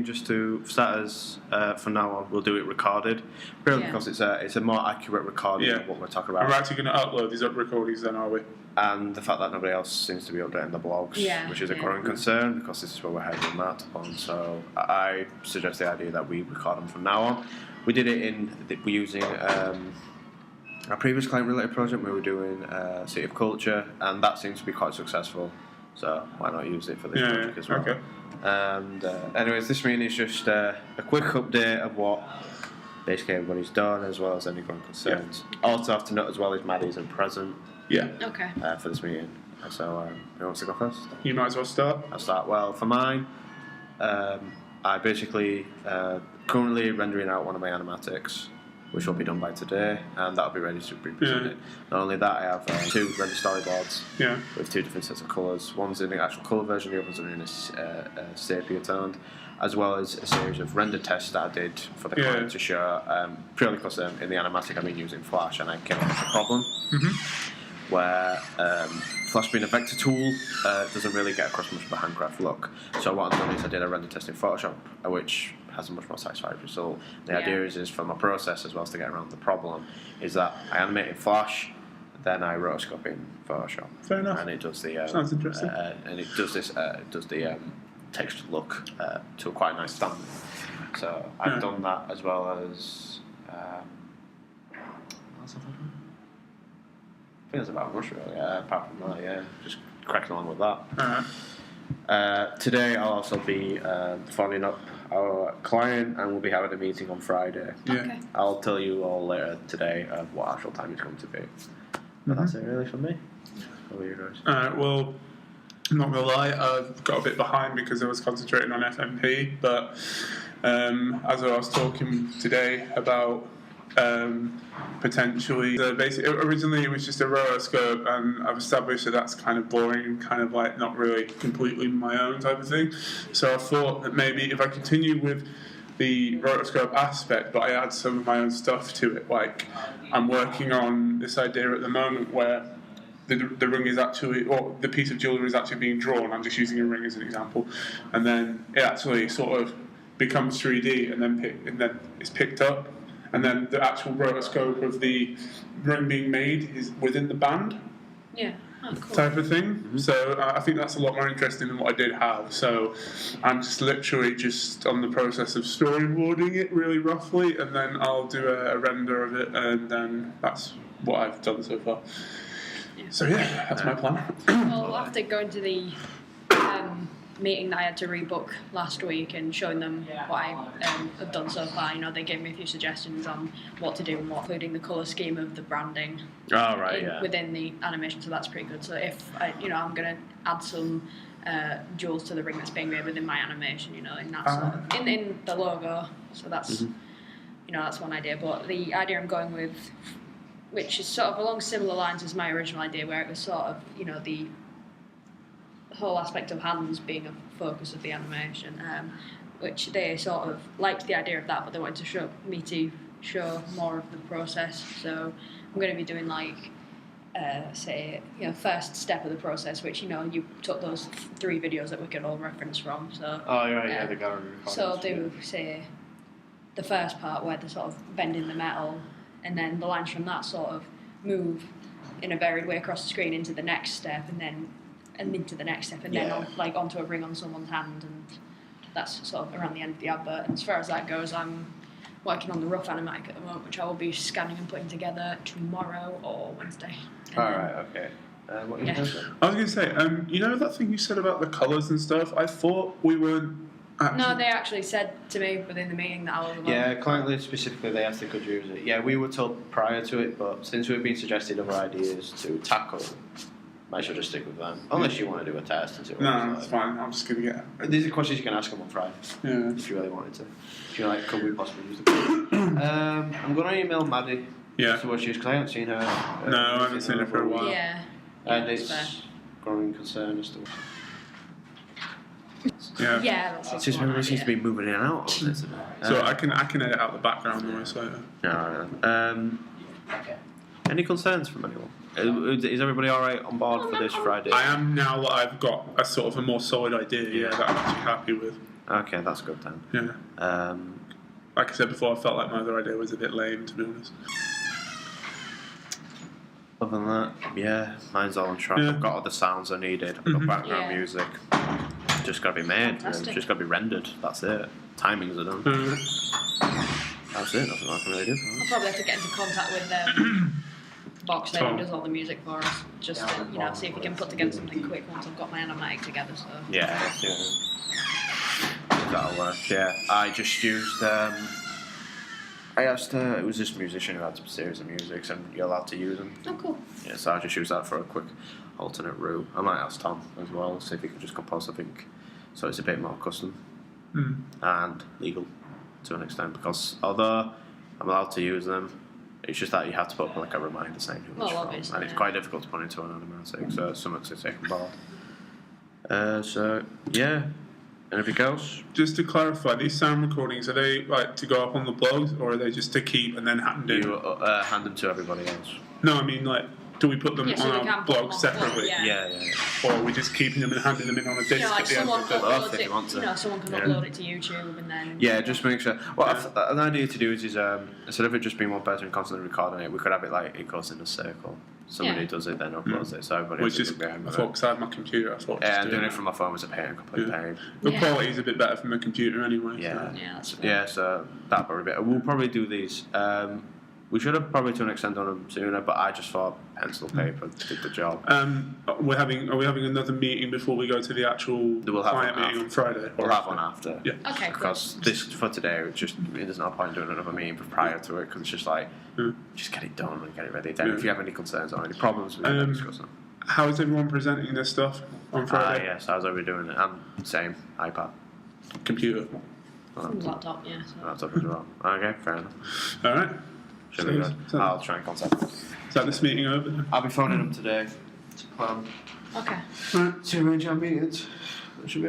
keen just to starters from now on we'll do it recorded, purely because it's a more accurate recording of what we're talking about. We're actually going to upload these recordings then, are we? And the fact that nobody else seems to be updating the blogs, which is a growing concern because this is where we're heading on that one. So I suggest the idea that we record them from now on. We did it we're using our previous client-related project. We were doing City of Culture, and that seems to be quite successful. So why not use it for this project as well? Okay. And anyways, this meeting is just a quick update of what basically everybody's done, as well as any growing concerns. Also have to note as well is Maddie isn't present. Yeah. Okay. For this meeting. So who wants to go first? You might as well start. I'll start. Well, for mine, I basically currently rendering out one of my animatics, which will be done by today, and that'll be ready to be presented. Not only that, I have 2 render storyboards with 2 different sets of colours. One's in the actual colour version, the other's in a sepia toned, as well as a series of render tests that I did for the client to show, purely because in the animatic I've been using Flash, and I came across a problem where Flash being a vector tool doesn't really get across much of a handcraft look. So what I've done is I did a render test in Photoshop, which has a much more satisfying result. The idea is from a process as well as to get around the problem, is that I animate in Flash, then I rotoscope in Photoshop. Fair enough. And it does the sounds interesting. And it does this does the text look to a quite nice standard. So I've done that as well as what else have I done? I think that's about much really. Apart from that, just cracking along with that. Today I'll also be following up our client, and we'll be having a meeting on Friday. Okay. I'll tell you all later today of what actual time it's going to be. But that's it really from me. How are you guys? Well, I'm not going to lie, I've got a bit behind because I was concentrating on FMP, but as I was talking today about potentially originally it was just a rotoscope, and I've established that that's kind of boring and kind of like not really completely my own type of thing. So I thought that maybe if I continue with the rotoscope aspect, but I add some of my own stuff to it, like I'm working on this idea at the moment where the ring is actually, or the piece of jewellery is actually being drawn. I'm just using a ring as an example, and then it actually sort of becomes 3D, and then it's picked up. And then the actual rotoscope of the ring being made is within the band. Yeah, cool. Type of thing. So I think that's a lot more interesting than what I did have. So I'm just literally just on the process of storyboarding it really roughly, and then I'll do a render of it, and then that's what I've done so far. Yeah. So yeah, that's my plan. Well, after going to the meeting that I had to rebook last week and showing them what I have done so far, they gave me a few suggestions on what to do and what, including the colour scheme of the branding within the animation, so that's pretty good. So if I'm going to add some jewels to the ring that's being made within my animation, in that sort of, in the logo, so that's that's one idea. But the idea I'm going with, which is sort of along similar lines as my original idea, where it was sort of the whole aspect of hands being a focus of the animation, which they sort of liked the idea of that, but they wanted to show more of the process. So I'm going to be doing first step of the process, which you took those 3 videos that we could all reference from. So the gallery. So I'll do the first part where they're sort of bending the metal, and then the lines from that sort of move in a varied way across the screen into the next step, and into the next step, and then onto a ring on someone's hand, and that's sort of around the end of the advert. And as far as that goes, I'm working on the rough animatic at the moment, which I will be scanning and putting together tomorrow or Wednesday. Alright, okay. What are you doing? I was going to say, that thing you said about the colours and stuff, I thought we weren't actually... No, they actually said to me within the meeting that I was alone. Yeah, client list specifically, they asked if they could use it. Yeah, we were told prior to it, but since we've been suggested other ideas to tackle, might should just stick with them. Unless you want to do a test and see what No, that's fine. I'm just going to get... These are questions you can ask them on Friday. Yeah. If you really wanted to. If you're like, could we possibly use them? I'm going to email Maddie. Yeah. To what she is, because I haven't seen her. No, I haven't seen her for a while. Yeah. And it's growing concern as to... Yeah, that's It's just everyone seems to be moving in and out of this. So I can edit out the background noise later. Any concerns from anyone? Is everybody alright on board for this Friday? I am now that I've got a sort of a more solid idea, that I'm actually happy with. Okay, that's good then. Yeah. Like I said before, I felt like my other idea was a bit lame, to be honest. Other than that, yeah, mine's all on track. Yeah. I've got all the sounds I needed. I've got background Yeah. music. Just got to be made. Fantastic. Just got to be rendered. That's it. Timings are done. That's it. Nothing I can really do. I'll probably have to get into contact with Box there who does all the music for us. Just to, see if we can put together something quick once I've got my animatic together. So Yeah, that'll work. Yeah, I just used. I asked. It was this musician who had some series of musics, and you're allowed to use them. oh, cool. Yeah, so I just use that for a quick alternate route. I might ask Tom as well, see if he could just compose something so it's a bit more custom and legal to an extent. Because although I'm allowed to use them, it's just that you have to put like a reminder saying who it's from, obviously, and it's yeah. quite difficult to put into an animatic. So it's something to take on board. So yeah, anything else? Just to clarify, these sound recordings, are they like to go up on the blog, or are they just to keep and then hand in? You hand them to everybody else. No, I mean, like, do we put them Yeah, so we on can our put them blog on the separately? blog, Yeah. Or are we just keeping them and handing them in on a disc like at the end someone of the both uploads if it. you want to. Someone can Yeah. upload it to YouTube and then. Yeah, just make sure. An idea to do is instead of it just being one person constantly recording it, we could have it like it goes in a circle. Somebody Yeah. does it, then uploads it, so everybody Which has is, to be behind I with thought, it. because I had my computer, I thought Yeah, just and doing it from my phone was a pain, complete pain. The Yeah. quality is a bit better from the computer anyway. Yeah. So. Yeah, that's Yeah, so that probably be. We'll probably do these. We should have probably to an extent done them sooner, but I just thought pencil paper did the job. Are we having another meeting before we go to the actual We'll have client one meeting on Friday? We'll have one after. Yeah. Okay, cool. Because this for today, there's no point doing another meeting prior to it because it's just like Mm. just get it done and get it ready. Then Yeah. if you have any concerns or any problems, we can discuss them. How is everyone presenting their stuff on Friday? Yes, how's everybody doing it? Same iPad, Computer. Laptop, yeah. So. laptop as well. Okay, fair enough. All right. Should be good. So- I'll try and contact them. Is that this meeting over then? I'll be phoning them today to plan Okay. All right. to arrange our meetings. That should be